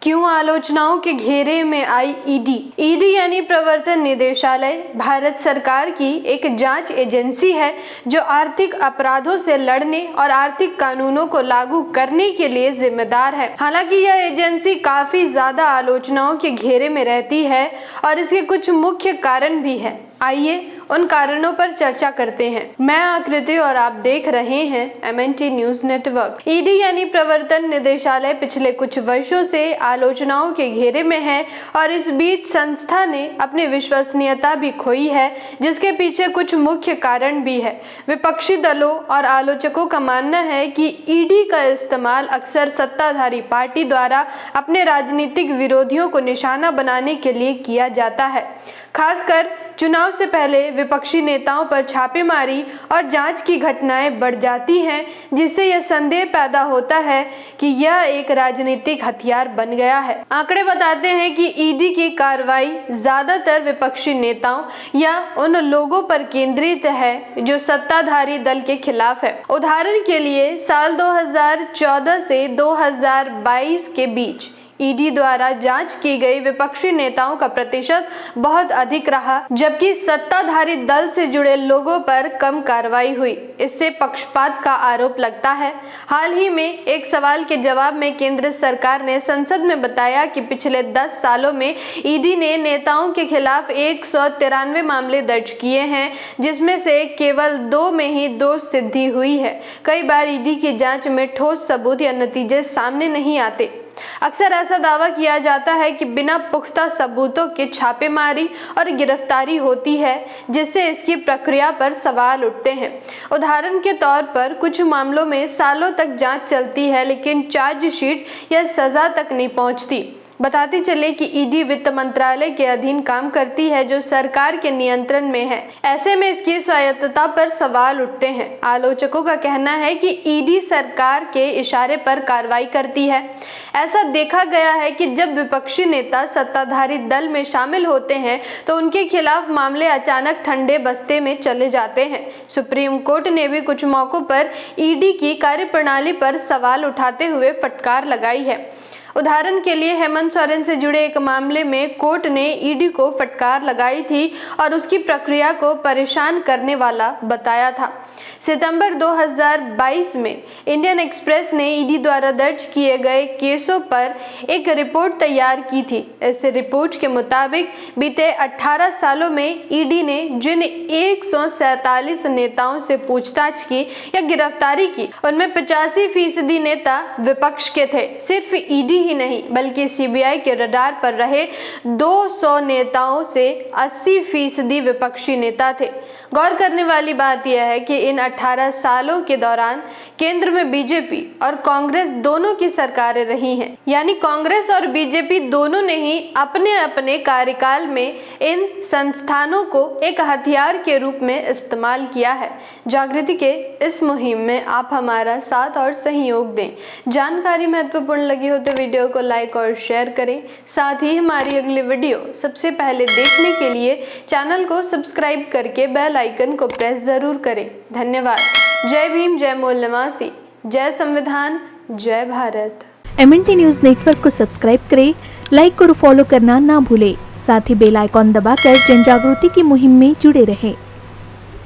क्यों आलोचनाओं के घेरे में आई ईडी? ईडी यानी प्रवर्तन निदेशालय भारत सरकार की एक जांच एजेंसी है जो आर्थिक अपराधों से लड़ने और आर्थिक कानूनों को लागू करने के लिए जिम्मेदार है। हालांकि यह एजेंसी काफी ज्यादा आलोचनाओं के घेरे में रहती है और इसके कुछ मुख्य कारण भी हैं। आइए उन कारणों पर चर्चा करते हैं। मैं आकृति और आप देख रहे हैं MNT न्यूज नेटवर्क। ईडी यानी प्रवर्तन निदेशालय पिछले कुछ वर्षों से आलोचनाओं के घेरे में है और इस बीच संस्था ने अपनी विश्वसनीयता भी खोई है, जिसके पीछे कुछ मुख्य कारण भी है। विपक्षी दलों और आलोचकों का मानना है कि ईडी का इस्तेमाल अक्सर सत्ताधारी पार्टी द्वारा अपने राजनीतिक विरोधियों को निशाना बनाने के लिए किया जाता है। खासकर चुनाव से पहले विपक्षी नेताओं पर छापेमारी और जांच की घटनाएं बढ़ जाती हैं, जिससे यह संदेह पैदा होता है कि यह एक राजनीतिक हथियार बन गया है। आंकड़े बताते हैं कि ईडी की कार्रवाई ज्यादातर विपक्षी नेताओं या उन लोगों पर केंद्रित है जो सत्ताधारी दल के खिलाफ है। उदाहरण के लिए साल 2014 से 2022 के बीच ईडी द्वारा जांच की गई विपक्षी नेताओं का प्रतिशत बहुत अधिक रहा, जबकि सत्ताधारी दल से जुड़े लोगों पर कम कार्रवाई हुई। इससे पक्षपात का आरोप लगता है। हाल ही में एक सवाल के जवाब में केंद्र सरकार ने संसद में बताया कि पिछले 10 सालों में ईडी ने नेताओं के खिलाफ 193 मामले दर्ज किए हैं, जिसमें से केवल 2 में ही दोष सिद्धि हुई है। कई बार ईडी की जांच में ठोस सबूत या नतीजे सामने नहीं आते। अक्सर ऐसा दावा किया जाता है कि बिना पुख्ता सबूतों के छापेमारी और गिरफ्तारी होती है, जिससे इसकी प्रक्रिया पर सवाल उठते हैं। उदाहरण के तौर पर कुछ मामलों में सालों तक जांच चलती है, लेकिन चार्जशीट या सजा तक नहीं पहुंचती। बताते चले कि ईडी वित्त मंत्रालय के अधीन काम करती है, जो सरकार के नियंत्रण में है। ऐसे में इसकी स्वायत्तता पर सवाल उठते हैं। आलोचकों का कहना है कि ईडी सरकार के इशारे पर कार्रवाई करती है। ऐसा देखा गया है कि जब विपक्षी नेता सत्ताधारी दल में शामिल होते हैं तो उनके खिलाफ मामले अचानक ठंडे बस्ते में चले जाते हैं। सुप्रीम कोर्ट ने भी कुछ मौकों पर ईडी की कार्यप्रणाली पर सवाल उठाते हुए फटकार लगाई है। उदाहरण के लिए हेमंत सोरेन से जुड़े एक मामले में कोर्ट ने ईडी को फटकार लगाई थी और उसकी प्रक्रिया को परेशान करने वाला बताया था। सितंबर 2022 में इंडियन एक्सप्रेस ने ईडी द्वारा दर्ज किए गए केसों पर एक रिपोर्ट तैयार की थी। इस रिपोर्ट के मुताबिक बीते 18 सालों में ईडी ने जिन 147 नेताओं से पूछताछ की या गिरफ्तारी की, उनमें 85% नेता विपक्ष के थे। सिर्फ ईडी ही नहीं बल्कि सीबीआई के रडार पर रहे 200 नेताओं से 80% विपक्षी नेता थे। गौर करने वाली बात यह है कि इन 18 सालों के दौरान केंद्र में बीजेपी और कांग्रेस दोनों की सरकारें रही हैं। यानी कांग्रेस और बीजेपी दोनों ने ही अपने अपने कार्यकाल में इन संस्थानों को एक हथियार के रूप में इस्तेमाल किया है। जागृति के इस मुहिम में आप हमारा साथ और सहयोग दें। जानकारी महत्वपूर्ण लगी हो तो वीडियो को लाइक और शेयर करें। साथ ही हमारी अगली वीडियो सबसे पहले देखने के लिए चैनल को सब्सक्राइब करके बेल आइकन को प्रेस जरूर करें। धन्यवाद। जय भीम, जय मूल निवासी, जय संविधान, जय भारत। MNT न्यूज नेटवर्क को सब्सक्राइब करें, लाइक और फॉलो करना ना भूलें। साथ ही बेल आइकॉन दबाकर जन जागृति की मुहिम में जुड़े रहें।